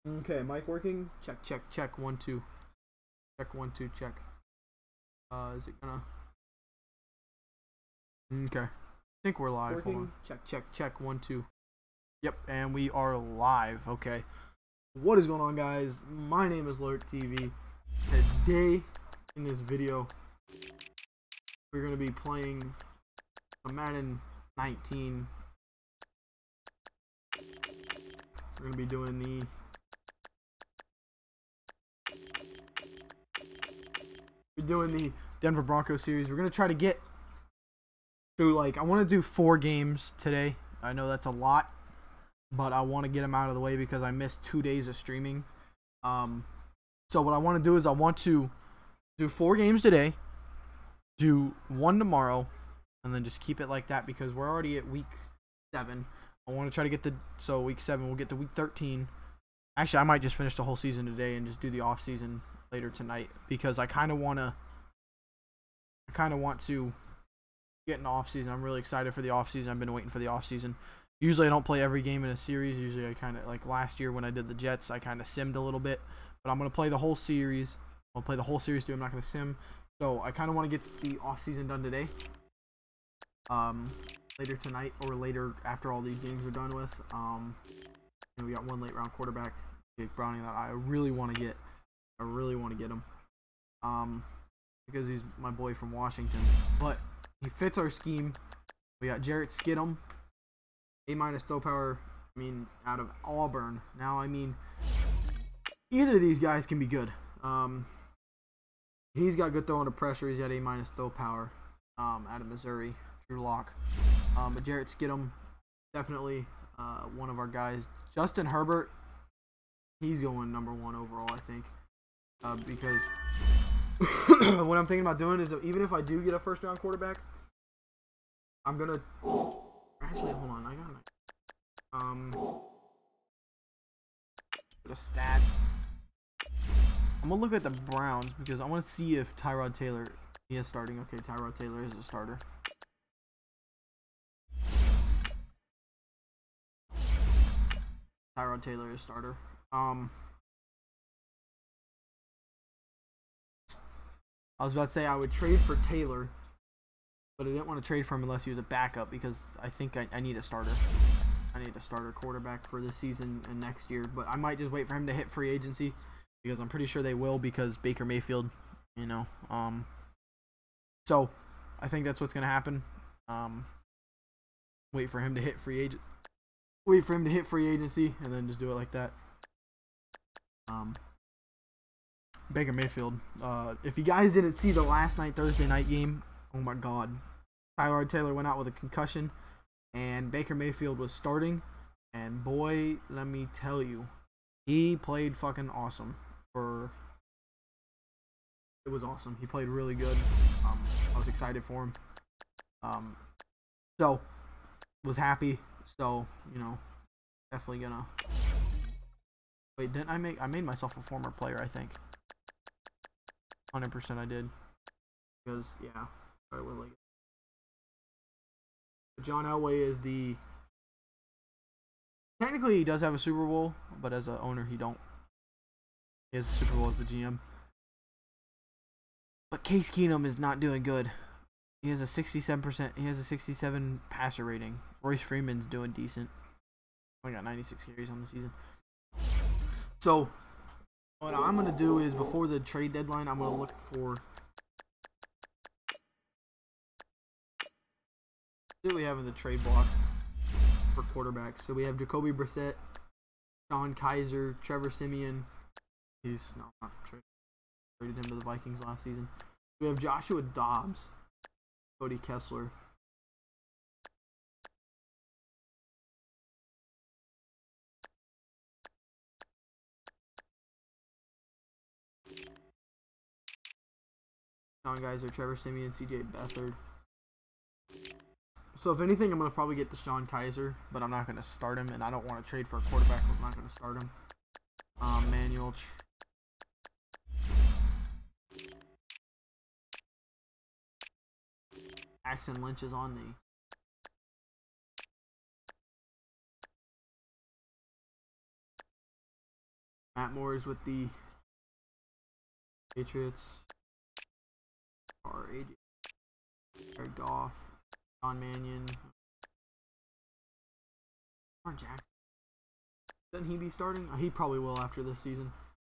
Okay, mic working? Check, check, check. 1, 2. Check, 1, 2, check. Is it gonna? Okay. I think we're live. Hold on. Check, check, check. 1, 2. Yep, and we are live. Okay. What is going on, guys? My name is Lurk TV. Today, in this video, we're gonna be playing a Madden 19. We're gonna be doing the Denver Broncos series. We're gonna try to get through, like, I want to do 4 games today. I know that's a lot, but I want to get them out of the way because I missed 2 days of streaming. So what I want to do is I want to do 4 games today, do 1 tomorrow, and then just keep it like that because we're already at week 7. I want to try to get so week 7, we'll get to week 13. Actually, I might just finish the whole season today and just do the off season later tonight because I kind of want to get in the off season. I'm really excited for the off season. I've been waiting for the off season. Usually I don't play every game in a series. Usually I kind of, like last year when I did the Jets, I kind of simmed a little bit, but I'm going to play the whole series. I'll play the whole series too. I'm not going to sim. So I kind of want to get the off season done today. Later tonight or later after all these games are done with. We got 1 late round quarterback, Jake Browning, that I really want to get. I really want to get him. Because he's my boy from Washington. But he fits our scheme. We got Jarrett Skidham, A- throw power, out of Auburn. Now, either of these guys can be good. He's got good throw under pressure. He's got A- throw power. Out of Missouri, Drew Lock. But Jarrett Skidham, definitely one of our guys. Justin Herbert, he's going number 1 overall, I think. Because what I'm thinking about doing is, even if I do get a first round quarterback, I'm gonna actually hold on. I got the stats. I'm gonna look at the Browns because I want to see if Tyrod Taylor is starting. Okay, Tyrod Taylor is a starter. Tyrod Taylor is starter. I was about to say I would trade for Taylor, but I didn't want to trade for him unless he was a backup because I think I need a starter. I need a starter quarterback for this season and next year, but I might just wait for him to hit free agency because I'm pretty sure they will because Baker Mayfield, So I think that's what's going to happen. Wait for him to hit free agency and then just do it like that. Baker Mayfield. If you guys didn't see the last night Thursday night game, oh my God, Tyrod Taylor went out with a concussion, and Baker Mayfield was starting, and boy, let me tell you, he played fucking awesome. It was awesome. He played really good. I was excited for him. So was happy. So definitely gonna. Wait, didn't I made myself a former player? I think. 100% I did. Because, yeah. John Elway is the... Technically, he does have a Super Bowl, but as an owner, he don't. He has a Super Bowl as the GM. But Case Keenum is not doing good. He has a 67%. He has a 67 passer rating. Royce Freeman's doing decent. Only got 96 carries on the season. So... what I'm going to do is, before the trade deadline, I'm going to look for... what do we have in the trade block for quarterbacks? So we have Jacoby Brissett, Sean Kaiser, Trevor Siemian. He's not traded him to the Vikings last season. We have Joshua Dobbs, Cody Kessler. Sean Kaiser, Trevor Siemian, CJ Beathard. So if anything, I'm going to probably get Deshaun Kaiser, but I'm not going to start him, and I don't want to trade for a quarterback. I'm not going to start him. Manuel. Axon Lynch is on the Matt Moore's with the Patriots. Or AJ. Jared Goff. John Mannion. Lamar Jackson. Shouldn't he be starting? He probably will after this season.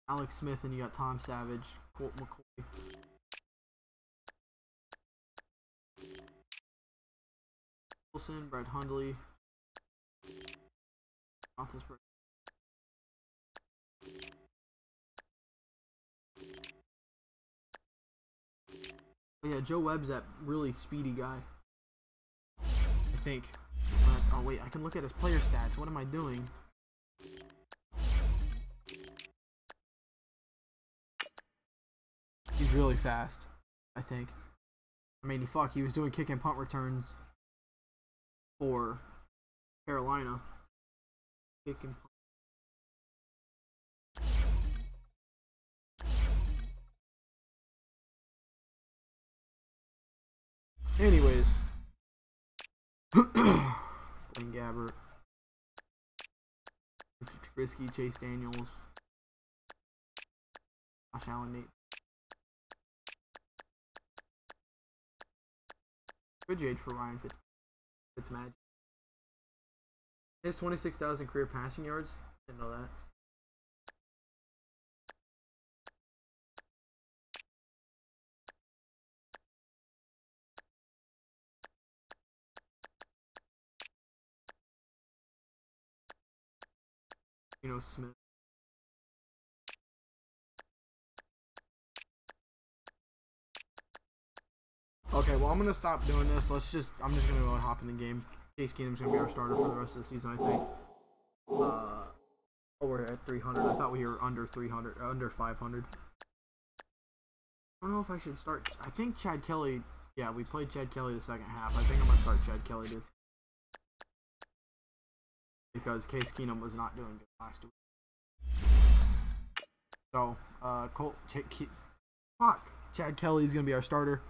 Alex Smith, and you got Tom Savage, Colt McCoy. Wilson, Brett Hundley. Roethlisberger. Oh yeah, Joe Webb's that really speedy guy. I think. Oh wait, I can look at his player stats. What am I doing? He's really fast, I think. I mean, he was doing kick and punt returns for Carolina. Kick and punt. Anyways. Blaine Gabbert. Trubisky, Chase Daniels. Josh Allen, Nate. Good trade for Ryan Fitzmagic. He has 26,000 career passing yards. Didn't know that. Smith. Okay, well I'm gonna stop doing this. I'm just gonna go hop in the game. Case Keenum's gonna be our starter for the rest of the season, I think. Oh, we're at 300. I thought we were under 300, under 500. I don't know if I should start. I think Chad Kelly. Yeah, we played Chad Kelly the second half. I think I'm gonna start Chad Kelly this because Case Keenum was not doing good last week. So, Chad Kelly is gonna be our starter.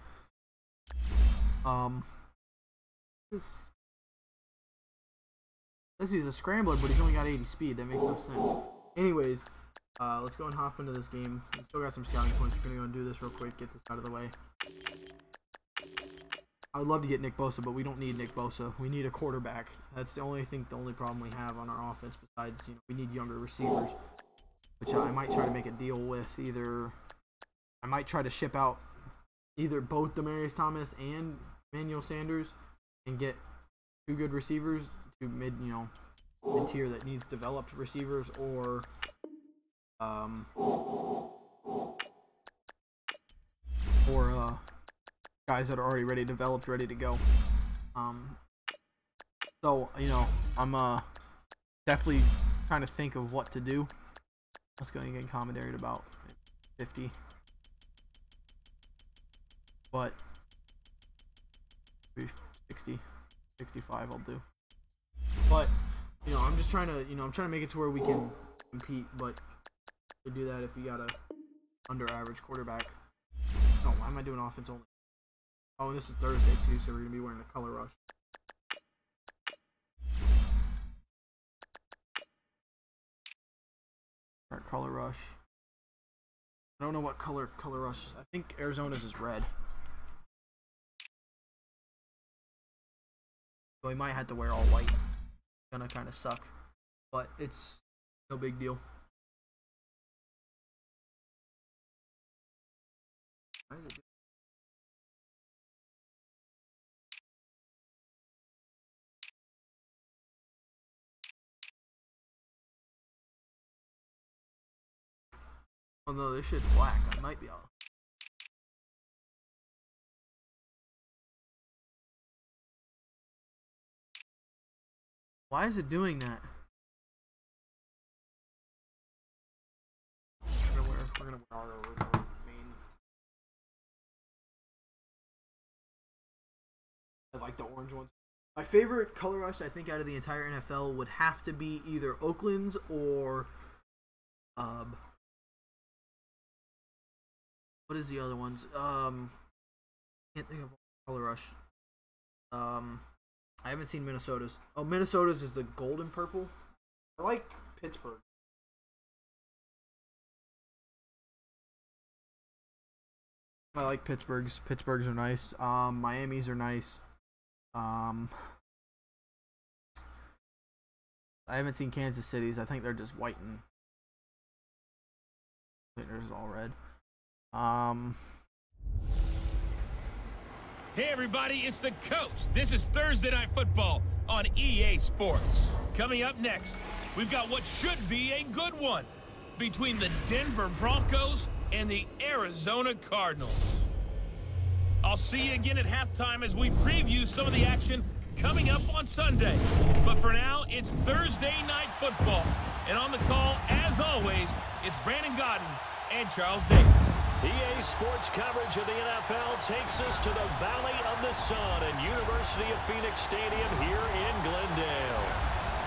This is a scrambler, but he's only got 80 speed. That makes no sense. Anyways, let's go and hop into this game. We still got some scouting points. We're gonna go and do this real quick. Get this out of the way. I would love to get Nick Bosa, but we don't need Nick Bosa. We need a quarterback. That's the only problem we have on our offense. Besides, we need younger receivers, which I might try to make a deal with. I might try to ship out either both Demaryius Thomas and Emmanuel Sanders and get two good receivers to mid-tier that needs developed receivers, or guys that are already ready, developed, ready to go. So I'm definitely trying to think of what to do. Let's go and get commentated about 50, but 60, 65 I'll do. But I'm just trying to I'm trying to make it to where we can compete. But to do that, if you got a under average quarterback. No, why am I doing offense only? Oh, and this is Thursday too, so we're gonna be wearing a color rush. Start color rush. I don't know what color rush. I think Arizona's is red. So we might have to wear all white. It's gonna kind of suck, but it's no big deal. Why is it? Oh no, this shit's black. I might be all. Why is it doing that? We're gonna wear our main. I like the orange ones. My favorite color rush, I think, out of the entire NFL would have to be either Oakland's or what is the other ones? Can't think of color rush. I haven't seen Minnesota's. Oh, Minnesota's is the golden purple. I like Pittsburgh. I like Pittsburgh's. Pittsburgh's are nice. Miami's are nice. I haven't seen Kansas City's. I think they're just white and I think theirs is all red. Hey everybody, it's the Coach. This is Thursday Night Football on EA Sports. Coming up next, we've got what should be a good one between the Denver Broncos and the Arizona Cardinals. I'll see you again at halftime as we preview some of the action coming up on Sunday. But for now, it's Thursday Night Football. And on the call, as always, is Brandon Godden and Charles Davis. EA Sports coverage of the NFL takes us to the Valley of the Sun and University of Phoenix Stadium here in Glendale.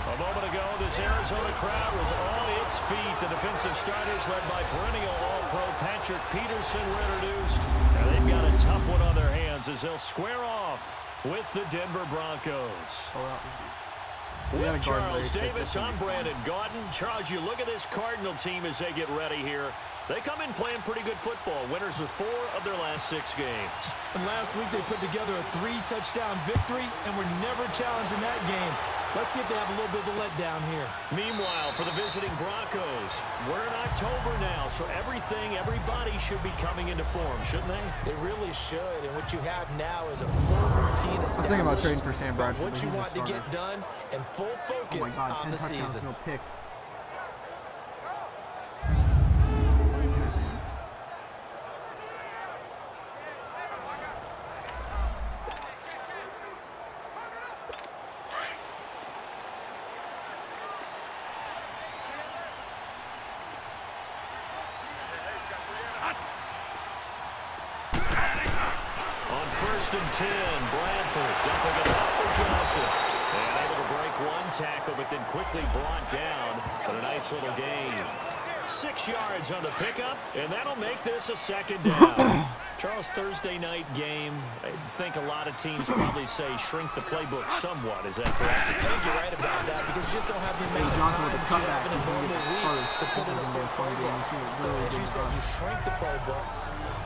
A moment ago, this Arizona crowd was on its feet. The defensive starters, led by perennial All-Pro Patrick Peterson, were introduced. And they've got a tough one on their hands as they'll square off with the Denver Broncos. With Charles Davis, I'm Brandon Gaudin. Charles, you look at this Cardinal team as they get ready here. They come in playing pretty good football. Winners of 4 of their last 6 games. And last week they put together a 3-touchdown victory and were never challenged in that game. Let's see if they have a little bit of a letdown here. Meanwhile, for the visiting Broncos, we're in October now, so everybody should be coming into form, shouldn't they? They really should, and what you have now is a full routine established. I was thinking about trading for Sam Bradford. What you want to get done and full focus on the season. No picks. And 10, Bradford dumping it off for Johnson. And able to break one tackle, but then quickly brought down. But a nice little gain. 6 yards on the pickup, and that'll make this a 2nd down. Charles, Thursday night game. I think a lot of teams probably say shrink the playbook somewhat. Is that correct? I think you're right about that because you just don't have the amount of time that you have in a normal week to put in a full playbook. So as you said, you shrink the playbook.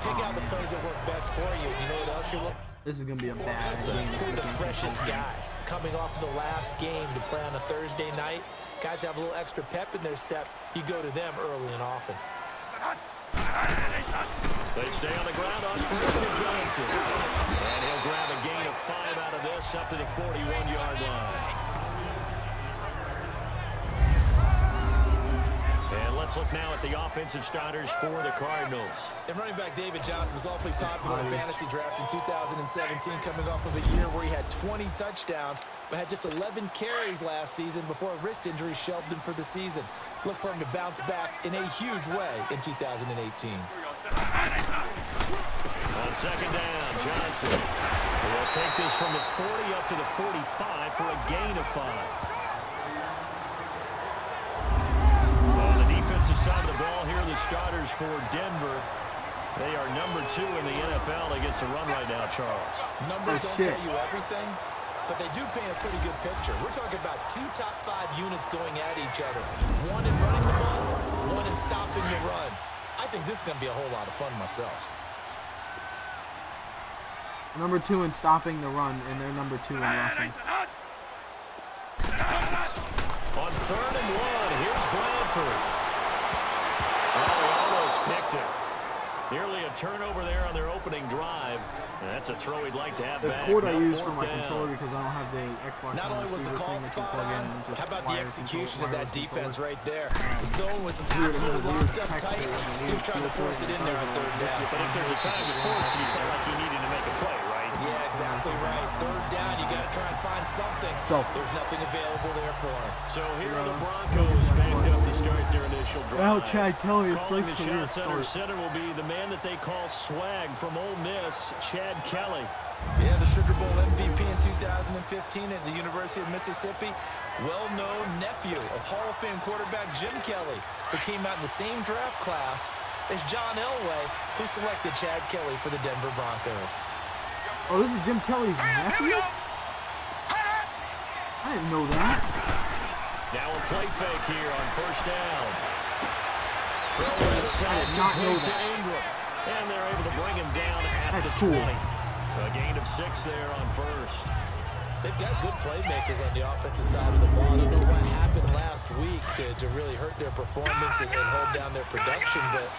Pick out the plays that work best for you. You know what else you're looking? This is going to be a bad game. Two of the freshest guys coming off the last game to play on a Thursday night. Guys have a little extra pep in their step. You go to them early and often. They stay on the ground on first with Johnson. And he'll grab a gain of 5 out of this up to the 41-yard line. And let's look now at the offensive starters for the Cardinals. And running back David Johnson was awfully popular in fantasy drafts in 2017, coming off of a year where he had 20 touchdowns, but had just 11 carries last season before a wrist injury shelved him for the season. Look for him to bounce back in a huge way in 2018. On 2nd down, Johnson will take this from the 40 up to the 45 for a gain of 5. Defensive side of the ball here, the starters for Denver. They are number 2 in the NFL against the run right now, Charles. Numbers don't tell you everything, but they do paint a pretty good picture. We're talking about 2 top 5 units going at each other. One in running the ball, one in stopping the run. I think this is going to be a whole lot of fun myself. Number 2 in stopping the run, and they're number 2 in rushing. On 3rd and 1, here's Bradford. Oh, they almost picked it. Nearly a turnover there on their opening drive. And that's a throw heey'd like to have back. The cord I use for my controller because I don't have the Xbox. Not only was the call spot on, how about the execution of that defense right there? The zone was absolutely locked up tight. He was trying to force it in there on 3rd down. But if there's a time to force it, you felt like you needed to make a play, right? Yeah, exactly right. 3rd down, you got to try and find something. There's nothing available there for him. So here are the Broncos backed up to start their initial drive. Well, Chad Kelly calling the shots under center will be the man that they call Swag from Ole Miss, Chad Kelly. Yeah, the Sugar Bowl MVP in 2015 at the University of Mississippi. Well-known nephew of Hall of Fame quarterback Jim Kelly, who came out in the same draft class as John Elway, who selected Chad Kelly for the Denver Broncos. Oh, this is Jim Kelly's nephew? I didn't know that. Now a play fake here on 1st down. Throw inside complete to Ingram. And they're able to bring him down at the 20. A gain of 6 there on first. They've got good playmakers on the offensive side of the ball. I don't know what happened last week to really hurt their performance and hold down their production, but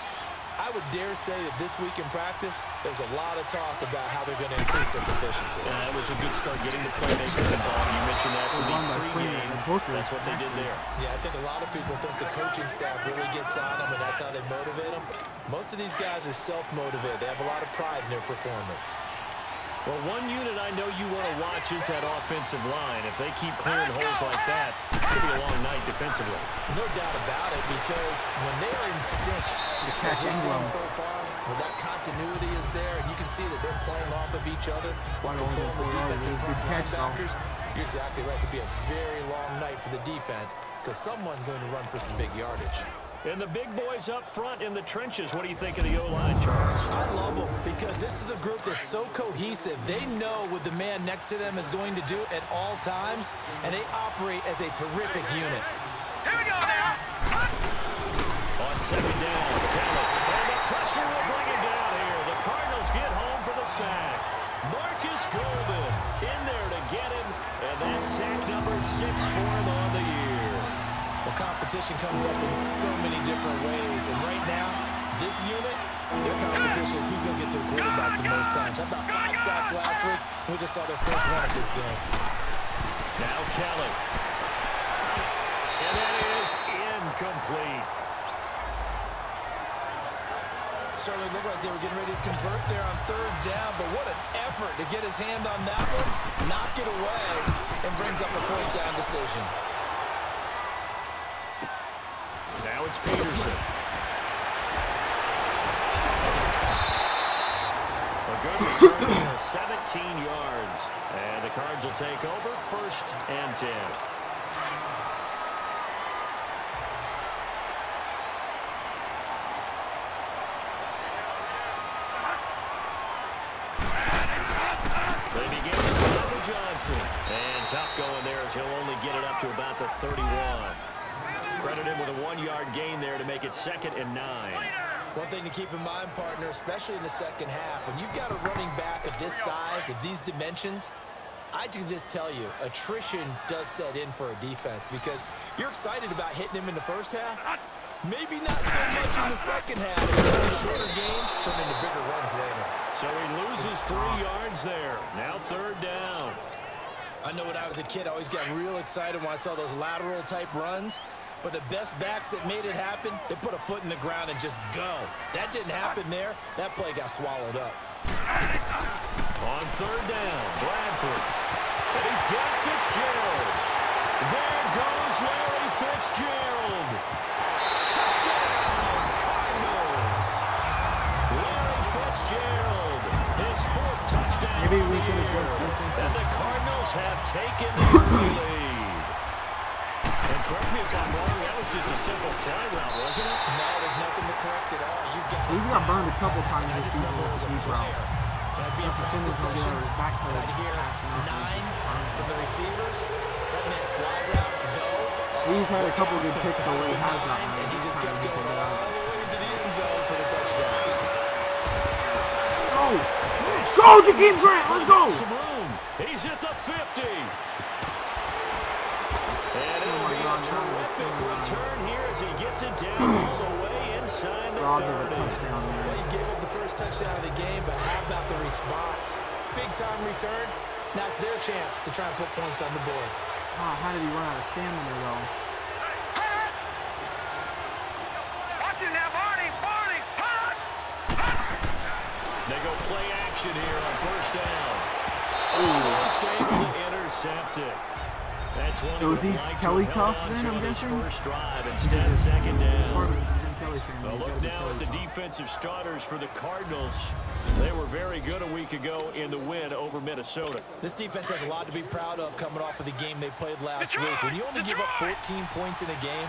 I would dare say that this week in practice, there's a lot of talk about how they're going to increase their proficiency. That was a good start getting the playmakers involved. You mentioned that to the pregame. That's what they did there. Yeah, I think a lot of people think the coaching staff really gets on them, and that's how they motivate them. Most of these guys are self-motivated. They have a lot of pride in their performance. Well, one unit I know you want to watch is that offensive line. If they keep clearing holes like that, it could be a long night defensively. No doubt about it, because when they are in sync, as we're seeing so far, when that continuity is there, and you can see that they're playing off of each other while controlling the defensive front linebackers, you're exactly right. It could be a very long night for the defense, because someone's going to run for some big yardage. And the big boys up front in the trenches. What do you think of the O-line, Charles? I love them because this is a group that's so cohesive. They know what the man next to them is going to do at all times, and they operate as a terrific unit. Here we go now. On second down, Kelly. And the pressure will bring him down here. The Cardinals get home for the sack. Marcus Golden in there to get him, and that's sack number 6 for him on the year. Well, competition comes up in so many different ways, and right now, this unit, their competition is who's going to get to the quarterback the most times. How about 5 sacks last week? We just saw their first one of this game. Now Kelly. And that is incomplete. Certainly looked like they were getting ready to convert there on 3rd down, but what an effort to get his hand on that one, knock it away, and brings up a 4th down decision. Now it's Peterson. A good return there, 17 yards. And the Cards will take over 1st and 10. They begin with Johnson. And tough going there as he'll only get it up to about the 31. Credit him with a 1-yard gain there to make it 2nd and 9. One thing to keep in mind, partner, especially in the second half, when you've got a running back of this size, of these dimensions, I can just tell you, attrition does set in for a defense because you're excited about hitting him in the first half. Maybe not so much in the second half. Some shorter gains turn into bigger runs later. So he loses 3 yards there. Now 3rd down. I know when I was a kid, I always got real excited when I saw those lateral-type runs. But the best backs that made it happen, they put a foot in the ground and just go. That didn't happen there. That play got swallowed up. On 3rd down, Bradford. And he's got Fitzgerald. There goes Larry Fitzgerald. Touchdown, Cardinals. Larry Fitzgerald, his 4th touchdown. Maybe we can adjust defense. And the Cardinals have taken the lead. And correct me if I'm wrong, that was just a simple fly route, wasn't it? No, there's nothing to correct at all. He got burned a couple times this season with the deep route. I'd be in practice sessions. I'd hear 9 from the receivers. That meant fly route, go. He's had a couple good picks the way he has gotten. And he just kept going all the way into the end zone for the touchdown. Go! Go, Jakeem Grant! Let's go! He's at the 50. And it'll be a terrific return here as he gets it down all the way inside the 30. Well, he gave up the first touchdown of the game, but how about the response? Big-time return. Now it's their chance to try and put points on the board. Oh, how did he run out of stamina, though? Watch it now, Barney! Barney! They go play action here on 1st down. Almost able to intercept it. That's one So is he Kelly tough then, I'm guessing? First drive, instead 2nd down. A look now at the defensive starters for the Cardinals. They were very good a week ago in the win over Minnesota. This defense has a lot to be proud of coming off of the game they played last week. When you only give up 14 points in a game,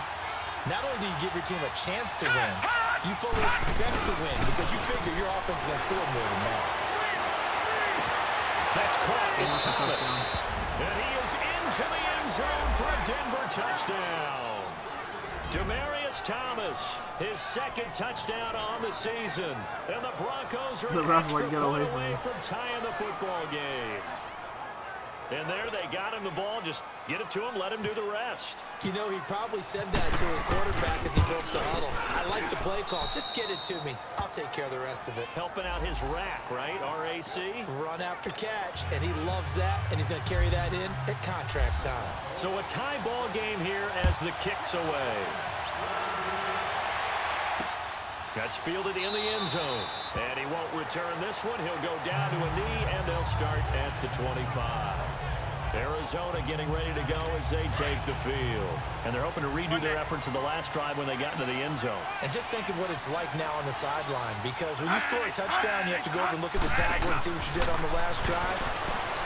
not only do you give your team a chance to win, you fully expect to win because you figure your offense is going to score more than that. That's caught. It's Thomas. And he is into the end zone for a Denver touchdown. Demaryius Michaelis Thomas, his second touchdown on the season. And the Broncos are The an ref extra wouldn't get point away away from from tying the football game. And there they got him the ball. Just get it to him, let him do the rest. You know, he probably said that to his quarterback as he broke the huddle. I like the play call. Just get it to me. I'll take care of the rest of it. Helping out his rack, right? RAC. Run after catch, and he loves that, and he's going to carry that in at contract time. So a tie ball game here as the kick's away. That's fielded in the end zone. And he won't return this one. He'll go down to a knee, and they'll start at the 25. Arizona getting ready to go as they take the field. And they're hoping to redo their efforts in the last drive when they got into the end zone. And just think of what it's like now on the sideline, because when you score a touchdown, you have to go over and look at the tablet and see what you did on the last drive.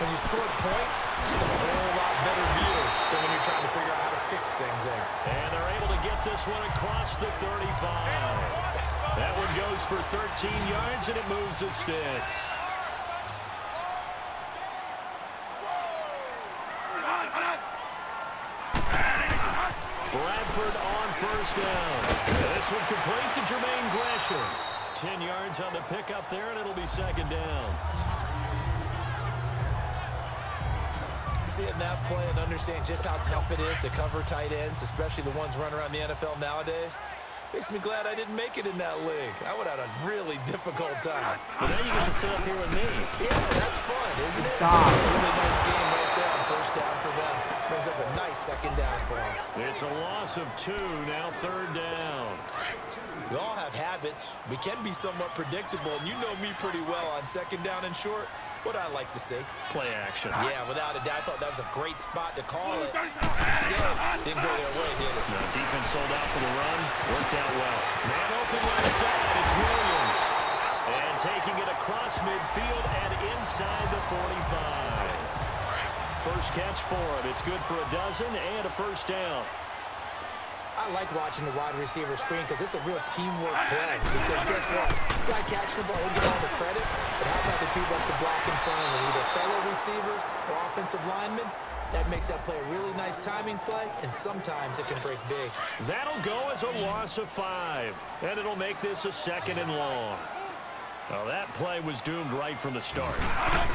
When you score points, it's a whole lot better view than when you're trying to figure out how to fix things there. And they're able to get this one across the 35. That one goes for 13 yards, and it moves the sticks. Bradford on first down. This one complete to Jermaine Gresham. 10 yards on the pickup there, and it'll be second down. Seeing that play and understand just how tough it is to cover tight ends, especially the ones running around the NFL nowadays, makes me glad I didn't make it in that league. I would have had a really difficult time. But now you get to sit up here with me. Yeah, that's fun, isn't it? Stop. Really nice game right there on first down for them. Brings up a nice second down for them. It's a loss of 2, now third down. We all have habits. We can be somewhat predictable, and you know me pretty well on second down and short. What I like to see. Play action. Yeah, without a doubt. I thought that was a great spot to call it. Instead, didn't go their way, did it? No, defense sold out for the run. Worked out well. Man open left side. It's Williams. And taking it across midfield and inside the 45. First catch for him. It's good for a dozen and a first down. I like watching the wide receiver screen because it's a real teamwork play. Because guess what? The guy catching the ball, he'll get all the credit. But how about the people up to block in front of him, either fellow receivers or offensive linemen? That makes that play a really nice timing play, and sometimes it can break big. That'll go as a loss of 5. And it'll make this a second and long. Well, that play was doomed right from the start.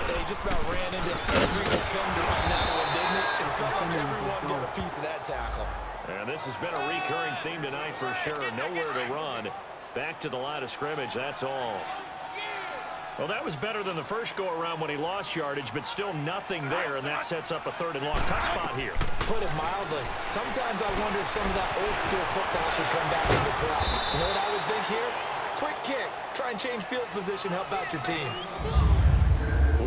They just about ran into every defender on that one, didn't it? It's felt like everyone got a piece of that tackle. And this has been a recurring theme tonight for sure. Nowhere to run. Back to the line of scrimmage, that's all. Well, that was better than the first go-around when he lost yardage, but still nothing there, and that sets up a third and long. Tough spot here. Put it mildly. Sometimes I wonder if some of that old-school football should come back into play. You know what I would think here? Quick kick. Try and change field position, help out your team.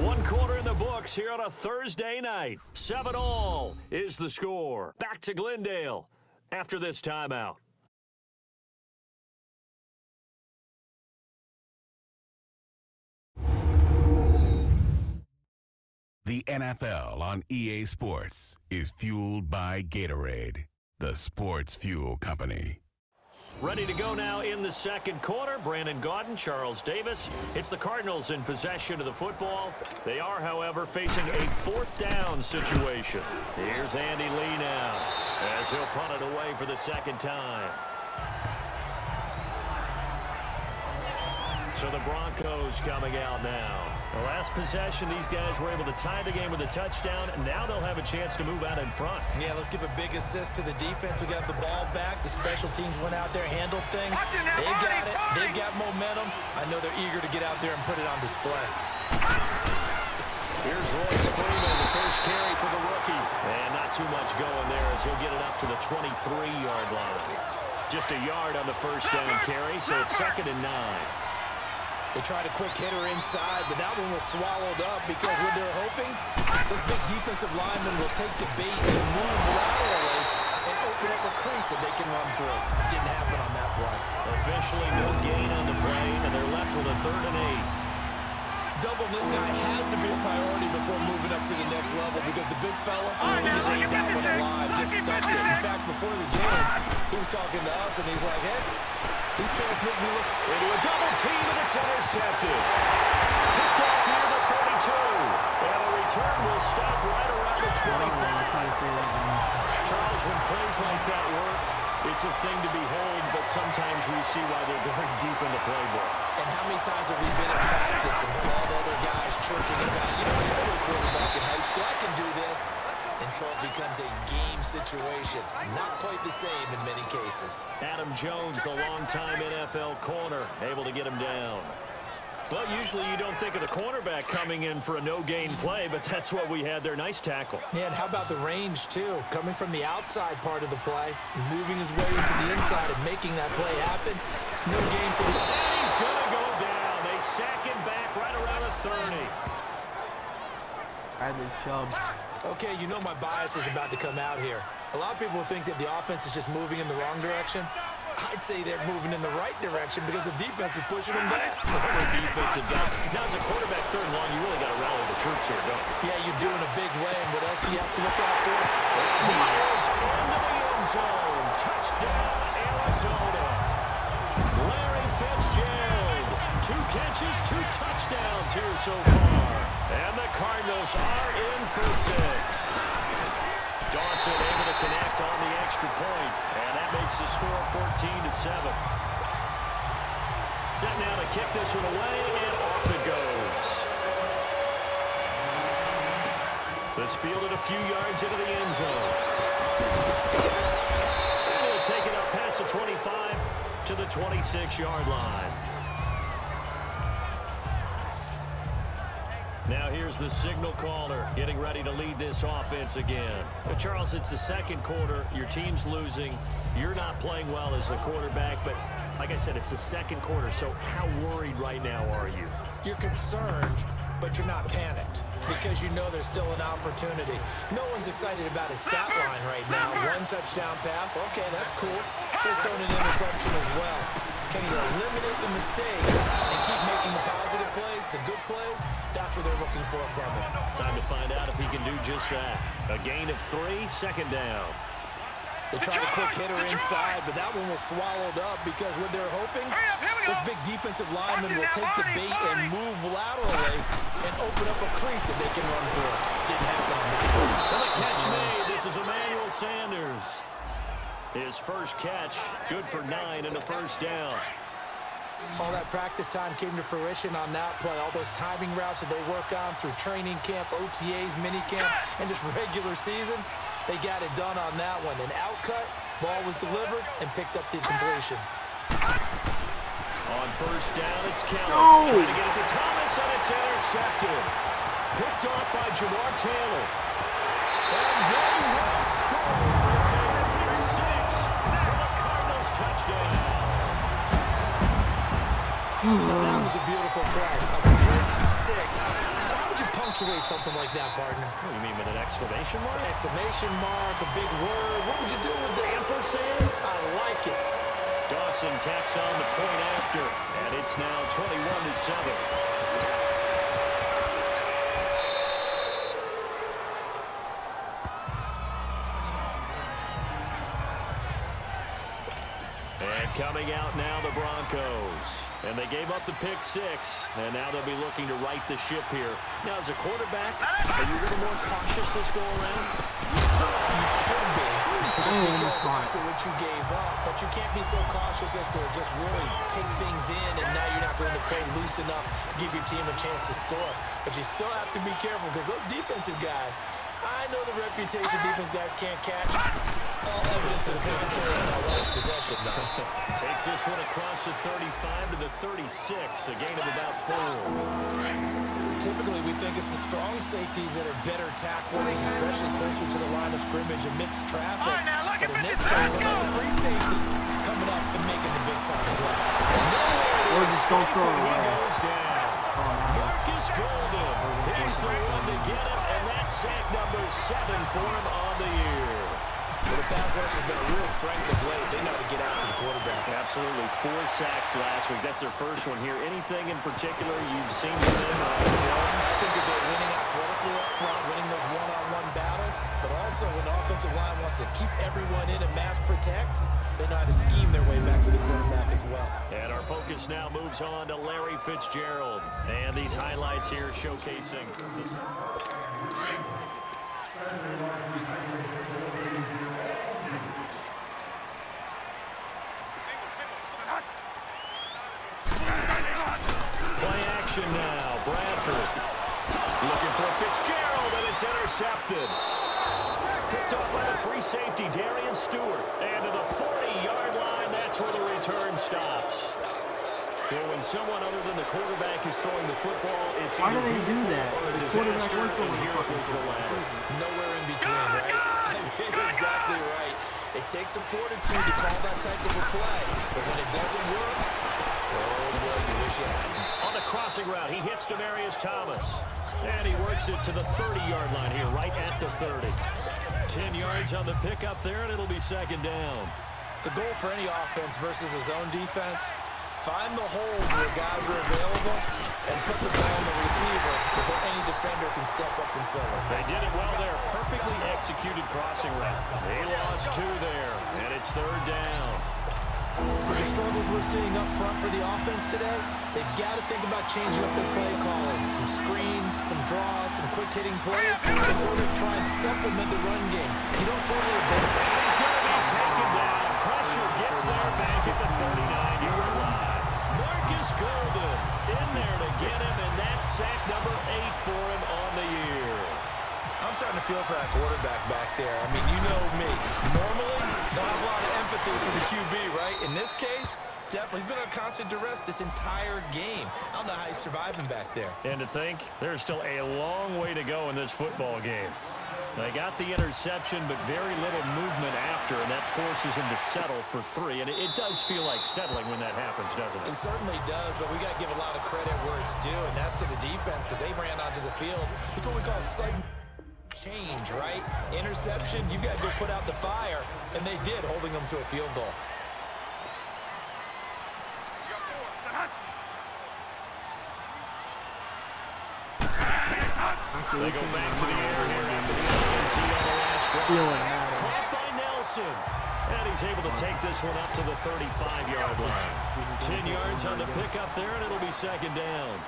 1 quarter in the books here on a Thursday night. 7-all is the score. Back to Glendale after this timeout. The NFL on EA Sports is fueled by Gatorade, the sports fuel company. Ready to go now in the second quarter. Brandon Gaudin, Charles Davis. It's the Cardinals in possession of the football. They are, however, facing a fourth down situation. Here's Andy Lee now as he'll punt it away for the second time. So the Broncos coming out now. The last possession, these guys were able to tie the game with a touchdown. Now they'll have a chance to move out in front. Yeah, let's give a big assist to the defense who got the ball back. The special teams went out there, handled things. They got it. They've got momentum. I know they're eager to get out there and put it on display. Here's Royce Freeman, the first carry for the rookie. And not too much going there as he'll get it up to the 23-yard line. Just a yard on the first down carry, so it's 2nd and 9. They tried a quick hitter inside, but that one was swallowed up because what they're hoping, those big defensive linemen will take the bait and move laterally and open up a crease that they can run through. Didn't happen on that play. Officially no gain on the play, and they're left with a 3rd and 8. Doubling this guy has to be a priority before moving up to the next level because the big fella, he just ate that one alive, just stuffed it. In fact, before the game, he was talking to us, and he's like, hey, these pants make me look into a double team, and it's intercepted. Picked off near the 32. And the return will stop right around the 25. Charles, when plays like that work, It's a thing to behold, but sometimes we see why they're going deep in the playbook. And how many times have we been in practice and heard all the other guys chirping about, you know, I used to play quarterback in high school, I can do this, until it becomes a game situation. Not quite the same in many cases. Adam Jones, the longtime NFL corner, able to get him down. But usually you don't think of the cornerback coming in for a no-gain play, but that's what we had there. Nice tackle. Yeah, and how about the range, too? Coming from the outside part of the play, moving his way into the inside and making that play happen. No gain for the... And he's going to go down. They sack him back right around the 30. Bradley Chubb. Okay, you know my bias is about to come out here. A lot of people think that the offense is just moving in the wrong direction. I'd say they're moving in the right direction because the defense is pushing them back. Defensive back. Now, as a quarterback, third and long, you really got to rally the troops here, don't you? Yeah, you do in a big way. And what else do you have to look out for? Miles into the end zone. Touchdown, Arizona. Larry Fitzgerald. 2 catches, 2 touchdowns here so far. And the Cardinals are in for 6. Dawson able to connect on the extra point, and that makes the score 14-7. Set now to kick this one away, and off it goes. This fielded a few yards into the end zone. And he'll take it up past the 25 to the 26-yard line. Now here's the signal caller getting ready to lead this offense again. But Charles, it's the second quarter. Your team's losing. You're not playing well as the quarterback, but like I said, it's the second quarter. So how worried right now are you? You're concerned, but you're not panicked because you know there's still an opportunity. No one's excited about his stat line right now. 1 touchdown pass. Okay, that's cool. He's thrown an interception as well. Can he eliminate the mistakes and keep making the positive plays, the good plays? That's what they're looking for from him. Time to find out if he can do just that. A gain of 3, second down. They tried a quick hitter inside, but that one was swallowed up because what they're hoping, this big defensive lineman will take the bait and move laterally and open up a crease if they can run through it. Didn't happen on that one. And the catch made. This is Emmanuel Sanders. His first catch, good for 9 and a first down. All that practice time came to fruition on that play. All those timing routes that they work on through training camp, OTAs, minicamp, and just regular season, they got it done on that one. An outcut, ball was delivered, and picked up the completion. On first down, it's Keller. Trying to get it to Thomas, and it's intercepted. Picked off by Jamar Taylor. And they will score. It's a pick 6 for the Cardinals touchdown. That was a beautiful play. A pick 6. How would you punctuate something like that, partner? What do you mean, with an exclamation mark? Exclamation mark, a big word. What would you do with the ampersand? I like it. Dawson tacks on the point after, and it's now 21-7. Coming out now, the Broncos. And they gave up the pick 6, and now they'll be looking to right the ship here. Now, as a quarterback, are you a little more cautious this go-around? You should be, just because after what you gave up. But you can't be so cautious as to just really take things in, and now you're not going to play loose enough to give your team a chance to score. But you still have to be careful, because those defensive guys, I know the reputation defense guys can't catch. All evidence to the contrary on that last possession, though. Takes this one across the 35 to the 36, a gain of about 4. Typically, we think it's the strong safeties that are better tacklers, especially closer to the line of scrimmage amidst traffic. But in this case, another free safety coming up and making the big-time play. Or just don't throw it away. Marcus Golden, he's the one to get him, and that's sack number 7 for him on the year. Well, the pass rush has been a real strength of late. They know how to get out to the quarterback. Absolutely. 4 sacks last week. That's their first one here. Anything in particular you've seen from them on the field? I think that they're winning athletically up front, winning those one-on-one battles, but also when the offensive line wants to keep everyone in and mass protect, they know how to scheme their way back to the quarterback as well. And our focus now moves on to Larry Fitzgerald. And these highlights here showcasing this. Play action now. Bradford looking for Fitzgerald, and it's intercepted. Picked up by the free safety, Darian Stewart. And to the 40-yard line, that's where the return stops. Well, when someone other than the quarterback is throwing the football, it's Why do either they do beautiful that? or a The disaster, quarterback and here was the line. Nowhere in between, right? You're exactly right. It takes some fortitude to call that type of a play. But when it doesn't work, oh, boy, you wish you hadn't. On the crossing route, he hits Demaryius Thomas. And he works it to the 30-yard line here, right at the 30. 10 yards on the pickup there, and it'll be second down. The goal for any offense versus his own defense, find the holes where guys are available and put the ball on the receiver before any defender can step up and fill it. They did it well there. Perfectly executed crossing route. They lost 2 there, and it's third down. With the struggles we're seeing up front for the offense today, they've got to think about changing up their play calling. Some screens, some draws, some quick-hitting plays in order to try and supplement the run game. You don't totally avoid it. He's going to be taken down. Pressure gets there back at the 39-yard line. Marcus Golden in there to get him, and that's sack number 8 for him on the year. I'm starting to feel for that quarterback back there. I mean, you know me. Normally, don't have a lot of empathy for the QB, right? In this case, definitely. He's been on constant duress this entire game. I don't know how he's surviving back there. And to think, there's still a long way to go in this football game. They got the interception, but very little movement after, and that forces him to settle for 3. And it does feel like settling when that happens, doesn't it? It certainly does, but we got to give a lot of credit where it's due, and that's to the defense because they ran onto the field. This is what we call sudden change, right? Interception, you got to go put out the fire, and they did, holding them to a field goal. They go back to the air here after the INT on the last drive. Caught by Nelson. And he's able to take this one up to the 35-yard line. 10 yards on the pickup there, and it'll be second down.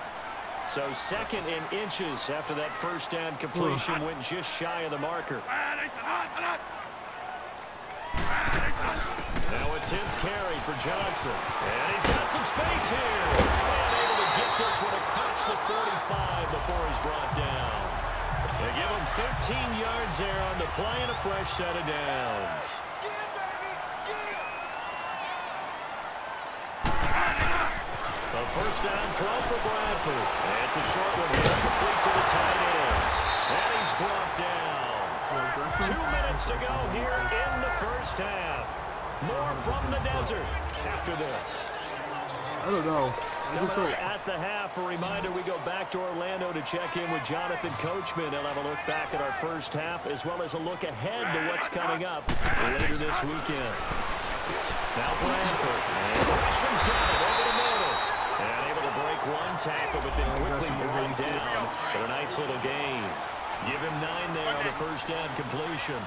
So second in inches after that first down completion went just shy of the marker. Now a 10th carry for Johnson. And he's got some space here. And able to get this one across the 45 before he's brought down. They give him 13 yards there on the play and a fresh set of downs. A first down throw for Bradford. And it's a short one here, complete to the tight end. And he's brought down. 2 minutes to go here in the first half. More from the desert after this. I don't know. Coming up at the half, a reminder, we go back to Orlando to check in with Jonathan Coachman. He'll have a look back at our first half as well as a look ahead to what's coming up later this weekend. Now Bradford. And Russian's got it over the middle. And able to break one tackle, but then quickly brought down for a nice little gain. Give him 9 there on the first down completion.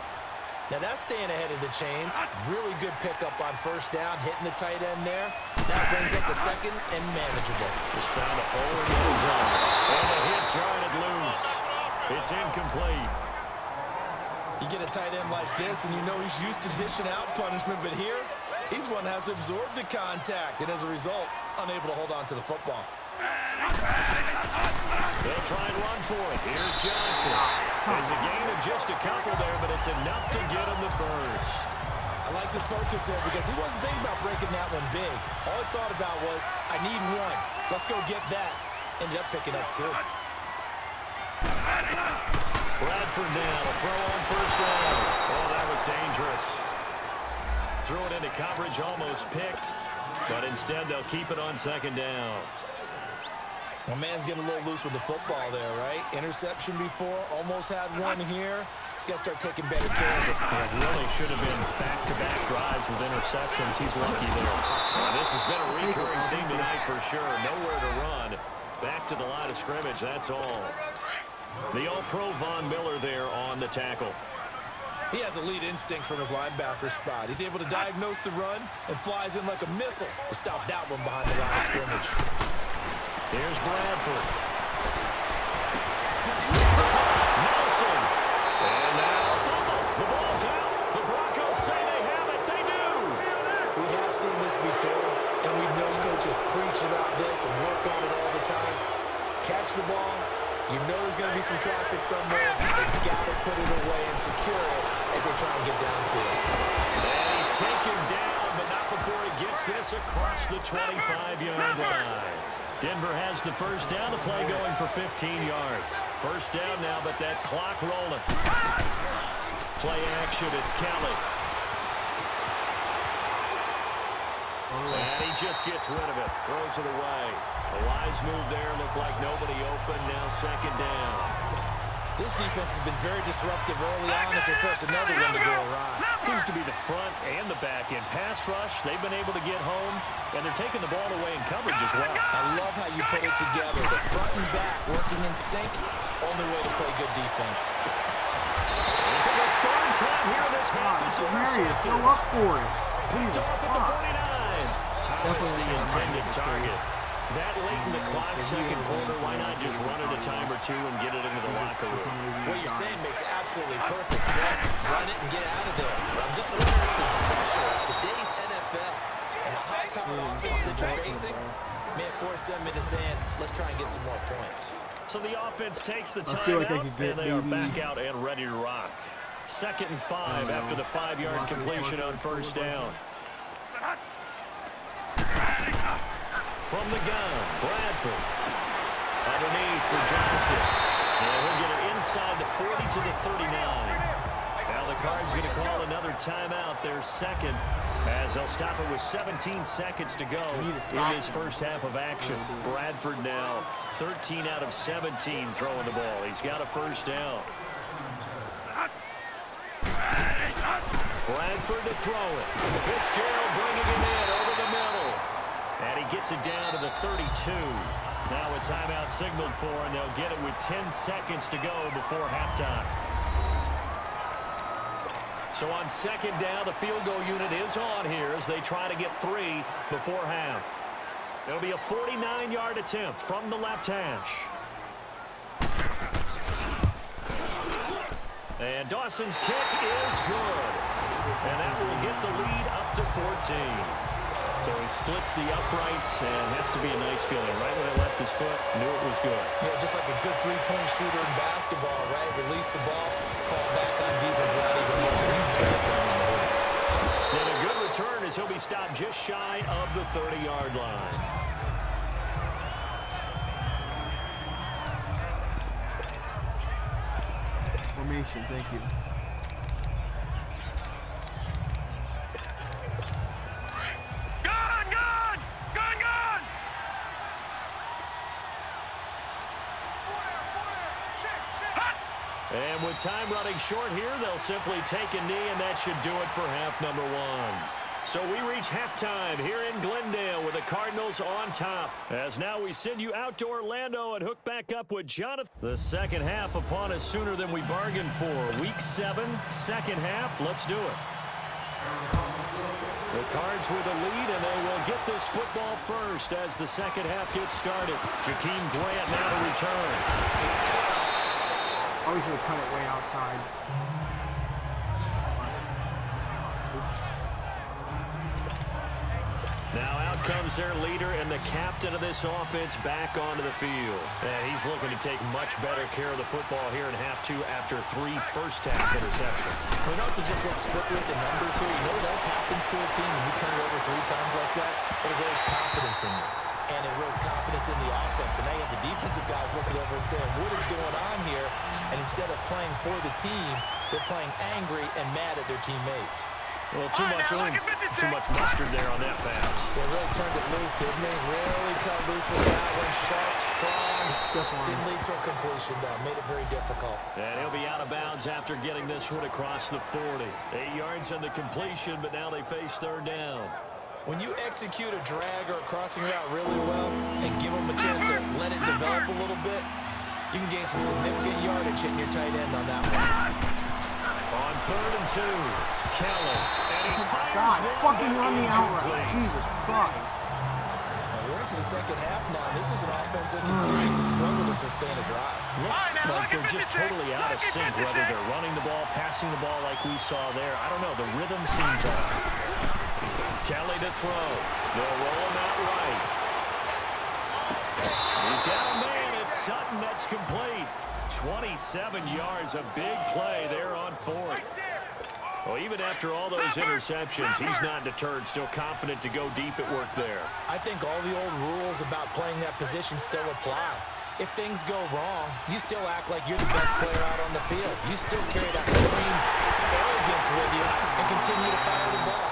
Now that's staying ahead of the chains. Really good pickup on first down, hitting the tight end there. That brings up the second and manageable. Just found a hole in the end zone. And a hit trying it loose. It's incomplete. You get a tight end like this, and you know he's used to dishing out punishment, but here, he's one that has to absorb the contact, and as a result, unable to hold on to the football. They'll try and run for it. Here's Johnson. It's a gain of just a couple there, but it's enough to get him the first. I like this focus there because he wasn't thinking about breaking that one big. All he thought about was, I need 1. Let's go get that. Ended up picking up 2. Bradford now, a throw on first down. Oh, that was dangerous. Threw it into coverage, almost picked, but instead they'll keep it on second down. Well, man's getting a little loose with the football there, right? Interception before, almost had one here. He's got to start taking better care of it. It really should have been back-to-back drives with interceptions. He's lucky there. And this has been a recurring theme tonight for sure. Nowhere to run. Back to the line of scrimmage, that's all. The All-Pro Von Miller there on the tackle. He has elite instincts from his linebacker spot. He's able to diagnose the run and flies in like a missile to stop that one behind the line of scrimmage. Here's Bradford. Nelson. And now the ball's out. The Broncos say they have it. They do. We have seen this before. and we know coaches preach about this and work on it all the time. Catch the ball. You know there's going to be some traffic somewhere. They've got to put it away and secure it as they try and get downfield. And he's taken down, but not before he gets this across the 25-yard line. Denver has the first down. The play going for 15 yards. First down now, but that clock rolling. Play action. It's Kelly. And he just gets rid of it. Throws it away. A wise move there. Looked like nobody open. Now second down. This defense has been very disruptive early on as they force another one to go awry. Seems to be the front and the back end. Pass rush, they've been able to get home, and they're taking the ball away in coverage as well. I love how you put it together. The front and back working in sync. Only way to play good defense. And for the third time here in this half, it's Marius, go up for it. Please, off at the 49. Tyler's the intended target. That late in the clock, second quarter, why not just run it a time or two and get it into the locker room? What you're saying makes absolutely perfect sense. Run it and get out of there. I'm just wondering if the pressure of today's NFL and the high-powered offenses that you're facing may force them into saying, let's try and get some more points. So the offense takes the time like out, and they are back out and ready to rock. 2nd and 5 after the 5-yard completion on first down. From the gun, Bradford. Underneath for Johnson. And he'll get it inside the 40 to the 39. Now the Cards going to call another timeout, their second, as they'll stop it with 17 seconds to go in this first half of action. Bradford now 13 out of 17 throwing the ball. He's got a first down. Bradford to throw it. Fitzgerald bringing it in over the middle. And he gets it down to the 32. Now a timeout signaled for, and they'll get it with 10 seconds to go before halftime. So on second down, the field goal unit is on here as they try to get 3 before half. It'll be a 49-yard attempt from the left hash. And Dawson's kick is good. And that will get the lead up to 14. So he splits the uprights and has to be a nice feeling. Right when he left his foot, knew it was good. Yeah, just like a good three-point shooter in basketball, right? Release the ball, fall back on defense without even looking. And a good return as he'll be stopped just shy of the 30-yard line. Formation, thank you. And with time running short here, they'll simply take a knee, and that should do it for half number 1. So we reach halftime here in Glendale with the Cardinals on top. As now we send you out to Orlando and hook back up with Jonathan. The second half upon us sooner than we bargained for. Week 7, second half. Let's do it. The Cards with a lead, and they will get this football first as the second half gets started. Jakeem Grant now to return. Oh, we should have cut it way outside. Now out comes their leader and the captain of this offense back onto the field. And he's looking to take much better care of the football here in half 2 after 3 first-half interceptions. We don't have to just look strictly at the numbers here. You know what else happens to a team when you turn it over 3 times like that? It erodes confidence in you. And it erodes confidence in the offense. And now you have the defensive guys looking over and saying, what is going on here? And instead of playing for the team, they're playing angry and mad at their teammates. Well, too much oomph, too much mustard there on that pass. They really turned it loose, didn't they? Really cut loose with that one. Sharp, strong. Didn't lead to a completion, though. Made it very difficult. And he'll be out of bounds after getting this one across the 40. 8 yards on the completion, but now they face third down. When you execute a drag or a crossing route really well and give them a chance to let it develop a little bit, you can gain some significant yardage hitting your tight end on that one. On 3rd and 2, Kelly. And he fires God, one fucking run the outright. Jesus Christ. Now we're into the second half now. This is an offense that continues to struggle to sustain a drive. Looks like they're just totally out of sync, whether they're running the ball, passing the ball like we saw there. I don't know. The rhythm seems off. Kelly to throw. They'll roll him out right. He's got a man. It's Sutton that's complete. 27 yards, a big play there on fourth. Well, even after all those interceptions, he's not deterred, still confident to go deep at work there. I think all the old rules about playing that position still apply. If things go wrong, you still act like you're the best player out on the field. You still carry that supreme arrogance with you and continue to fire the ball.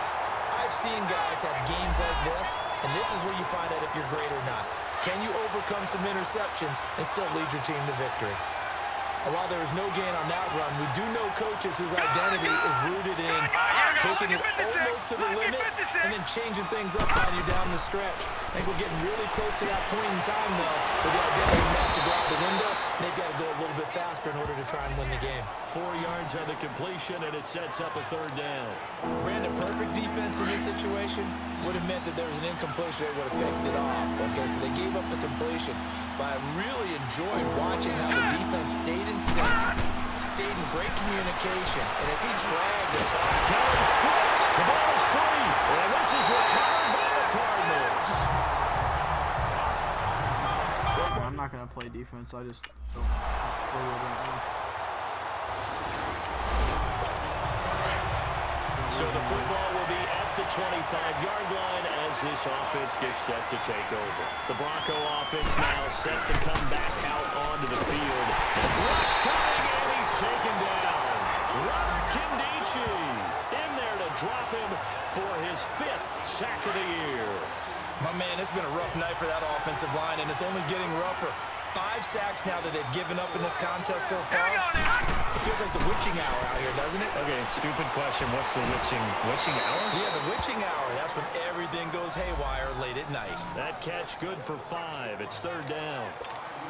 I've seen guys have games like this, and this is where you find out if you're great or not. Can you overcome some interceptions and still lead your team to victory? And while there is no gain on that run, we do know coaches whose identity is rooted in taking it almost to the limit and then changing things up on you down the stretch. I think we're getting really close to that point in time, though, where the identity might to go out the window, and they've got to go a little bit faster in order to try and win the game. 4 yards on the completion, and it sets up a third down. Brandon, perfect defense in this situation would have meant that there was an incompletion. They would have picked it off. Okay, so they gave up the completion. But I really enjoyed watching how the defense stayed in sync, stayed in great communication, and as he dragged it, Kelly stripped. The ball is free, and this is recovered by the Cardinals. I'm not going to play defense. I just don't play with it right now. So the football will be at the 25-yard line as this offense gets set to take over. The Bronco offense now set to come back out onto the field. Rush coming, and he's taken down. Robert Kindici in there to drop him for his 5th sack of the year. My man, it's been a rough night for that offensive line, and it's only getting rougher. 5 sacks now that they've given up in this contest so far. It feels like the witching hour out here, doesn't it? Okay, stupid question. What's the witching hour? Yeah, the witching hour. That's when everything goes haywire late at night. That catch good for 5. It's third down.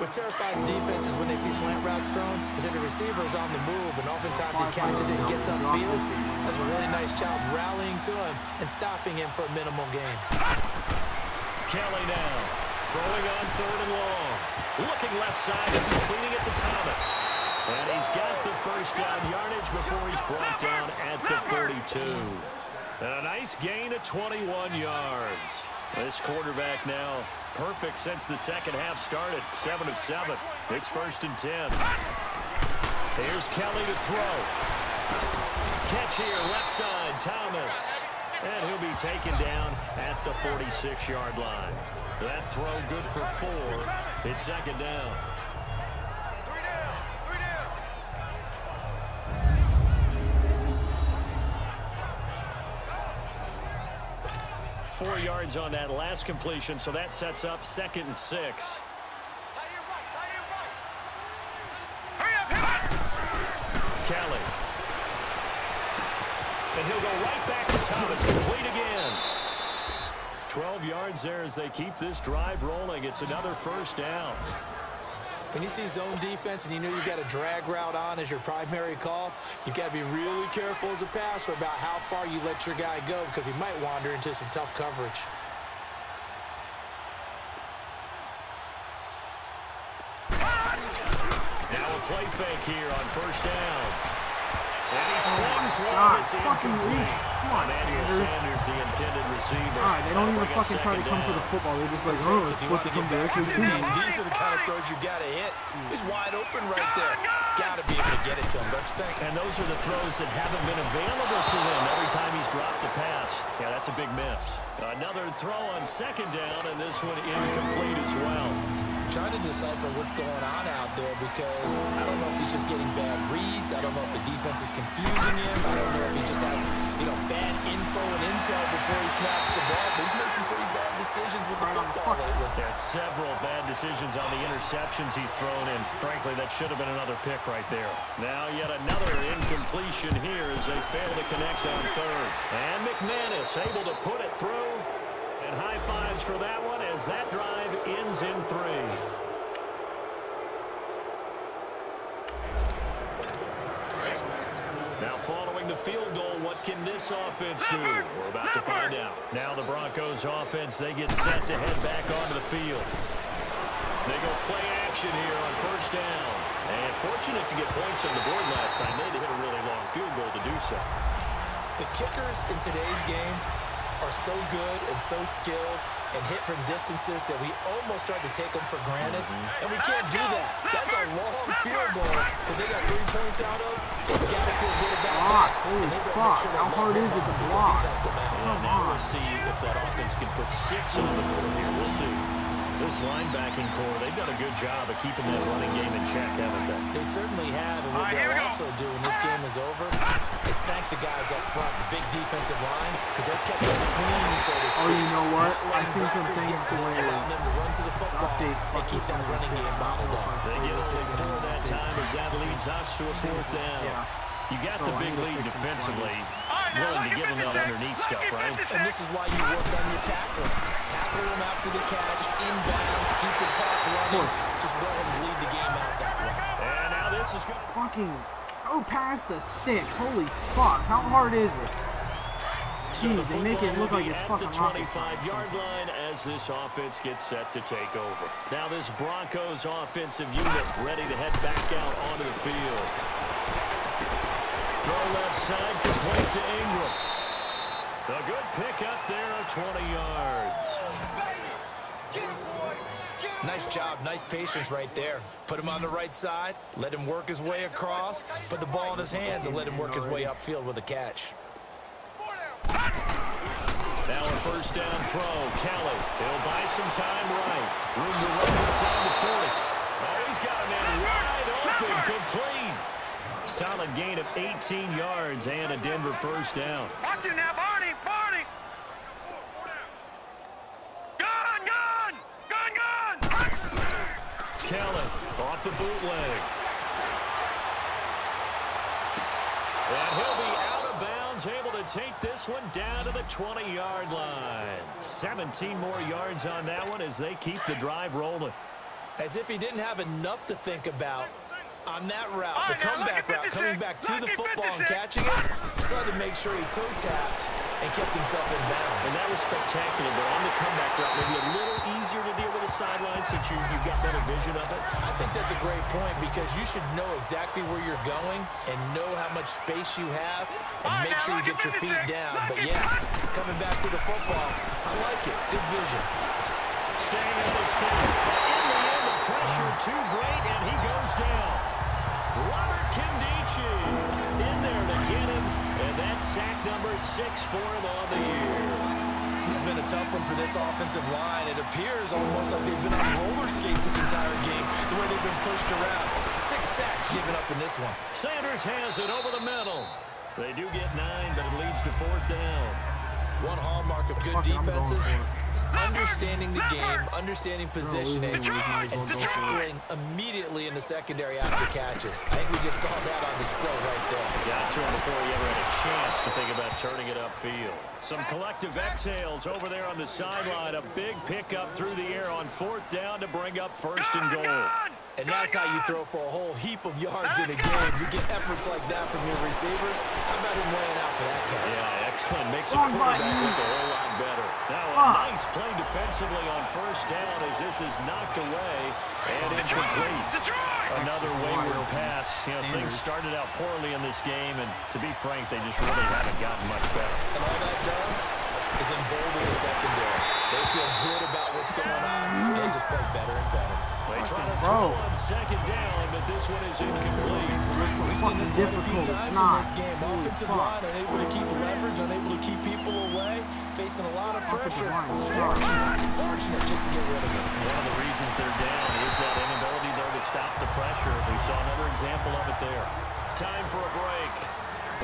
What terrifies defenses when they see slant routes thrown is that the receiver is on the move, and oftentimes he catches it and gets upfield. Does a really nice job rallying to him and stopping him for a minimal gain. Kelly now throwing on third and long. Looking left side and completing it to Thomas. And he's got the first down yardage before he's brought down at the 42. And a nice gain of 21 yards. This quarterback now perfect since the second half started. 7 of 7. It's 1st and 10. Here's Kelly to throw. Catch here, left side, Thomas. And he'll be taken down at the 46-yard line. That throw good for 4. It's second down. 4 yards on that last completion, so that sets up 2nd and 6. Kelly. And he'll go right back to Thomas, complete again. 12 yards there as they keep this drive rolling. It's another first down. When you see zone defense and you know you've got a drag route on as your primary call, you've got to be really careful as a passer about how far you let your guy go because he might wander into some tough coverage. Now a play fake here on first down. And he slings one. It's incomplete. Come on, Sanders, the intended receiver. All right, they don't even fucking try to come for the football. They're just like, oh, it's supposed to come directly to me. These are the kind of throws you got to hit. He's wide open right there. Got to be able to get it to him, don't you think? And those are the throws that haven't been available to him every time he's dropped a pass. Yeah, that's a big miss. Another throw on second down, and this one incomplete as well. Trying to decipher what's going on out there because I don't know if he's just getting bad reads. I don't know if the defense is confusing him. I don't know if he just has, bad info and intel before he snaps the ball. But he's made some pretty bad decisions with the football lately. Yeah, several bad decisions on the interceptions he's thrown in. Frankly, that should have been another pick right there. Now yet another incompletion here as they fail to connect on third. And McManus able to put it through. And high fives for that one as that drive ends in 3. Now following the field goal, what can this offense do? We're about to find out. Now the Broncos offense, they get set to head back onto the field. They go play action here on first down. And fortunate to get points on the board last time. They had to hit a really long field goal to do so. The kickers in today's game are so good and so skilled and hit from distances that we almost start to take them for granted, and we can't do that. That's a long field goal that they got 3 points out of. We got to feel good about that. Holy fuck, how hard is it to block? And now we'll see if that offense can put 6 on the board here. We'll see. This linebacking core, they've done a good job of keeping that running game in check, haven't they? They certainly have, and what they'll also do when this game is over is thank the guys up front, the big defensive line, because they've kept them clean, so to speak. Oh, you know what? I think I'm thinking to them to run to the football and keep that running game bottled up. They get only 4 that time as that leads us to a 4th down. Yeah. You got the big lead defensively, willing to give them that underneath stuff, right? And this is why you work on your tackling. Tackle them after the catch, inbounds, keep the clock running. Just go ahead and lead the game out that way. And now this is going to Fucking go past the sticks. Holy fuck, how hard is it? Jeez, they make it look like it's fucking rocket science. 25-yard line as this offense gets set to take over. Now this Broncos offensive unit ready to head back out onto the field. Throw left side, complete to Ingram. A good pick up there of 20 yards. Nice job, nice patience right there. Put him on the right side, let him work his way across, put the ball in his hands, and let him work his way upfield with a catch. Now a first down throw. Kelly, he'll buy some time right. Room to run inside the 40. Oh, he's got a man wide open, complete. Solid gain of 18 yards and a Denver first down. Watch it now, Barney, Barney. Gun. Kelly off the bootleg. And he'll be out of bounds, able to take this one down to the 20-yard line. 17 more yards on that one as they keep the drive rolling. As if he didn't have enough to think about on that route, the comeback route, coming back to the football and catching it, decided to make sure he toe-tapped and kept himself in bounds. And that was spectacular, but on the comeback route, maybe a little easier to deal with the sideline since you've got better vision of it. I think that's a great point because you should know exactly where you're going and know how much space you have and make sure you get your feet down. But yeah, coming back to the football, I like it. Good vision. Staying on his feet. In the end, the pressure too great, and he goes down. Robert Kindici in there to get him, and that's sack number 6 for him on the year. This has been a tough one for this offensive line. It appears almost like they've been on roller skates this entire game, the way they've been pushed around. 6 sacks given up in this one. Sanders has it over the middle. They do get 9, but it leads to 4th down. One hallmark of good defenses is understanding the game, understanding positioning, and tackling immediately in the secondary after catches. I think we just saw that on display right there. Got to him before he ever had a chance to think about turning it upfield. Some collective exhales over there on the sideline. A big pickup through the air on 4th down to bring up 1st and goal. And that's how you throw for a whole heap of yards in a game. You get efforts like that from your receivers. How about him laying out for that catch? Yeah, excellent. Makes the quarterback look a whole lot better. Now a nice play defensively on 1st down as this is knocked away and incomplete. Another wayward pass. You know, things started out poorly in this game, and to be frank, they just really haven't gotten much better. And all that does is embolden the secondary. They feel good about what's going on. They just play better and better. They try to throw on 2nd down, but this one is incomplete. We've seen this quite a few times in this game. Offensive line unable to keep leverage, unable to keep people away, facing a lot of pressure. Fortunate just to get rid of it. One of the reasons they're down is that inability there to stop the pressure. We saw another example of it there. Time for a break.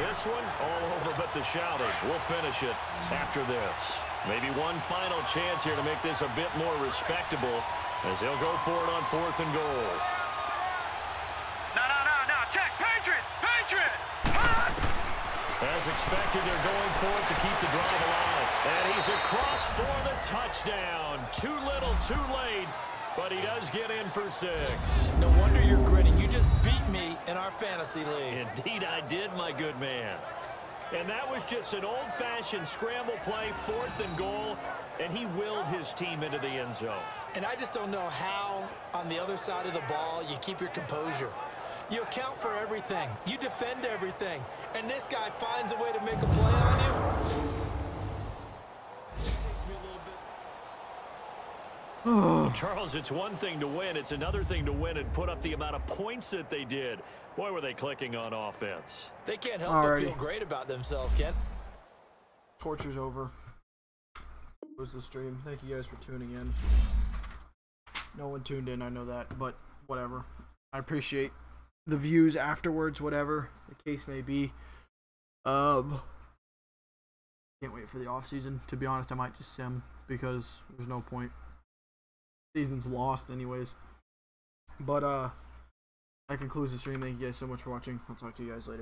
This one all over but the shouting. We'll finish it after this. Maybe one final chance here to make this a bit more respectable as they'll go for it on 4th and goal. No, check, Patriot! As expected, they're going for it to keep the drive alive. And he's across for the touchdown. Too little, too late, but he does get in for 6. No wonder you're grinning. You just beat me in our fantasy league. Indeed I did, my good man. And that was just an old-fashioned scramble play, 4th and goal, and he willed his team into the end zone. And I just don't know how, on the other side of the ball, you keep your composure. You account for everything. You defend everything. And this guy finds a way to make a play on you. Well, Charles, it's one thing to win. It's another thing to win and put up the amount of points that they did. Boy, were they clicking on offense. They can't help but feel great about themselves, Ken. Torture's over. Close the stream. Thank you guys for tuning in. No one tuned in, I know that, but whatever. I appreciate the views afterwards, whatever the case may be. Can't wait for the off season. To be honest, I might just sim because there's no point. Season's lost anyways. But that concludes the stream. Thank you guys so much for watching. I'll talk to you guys later.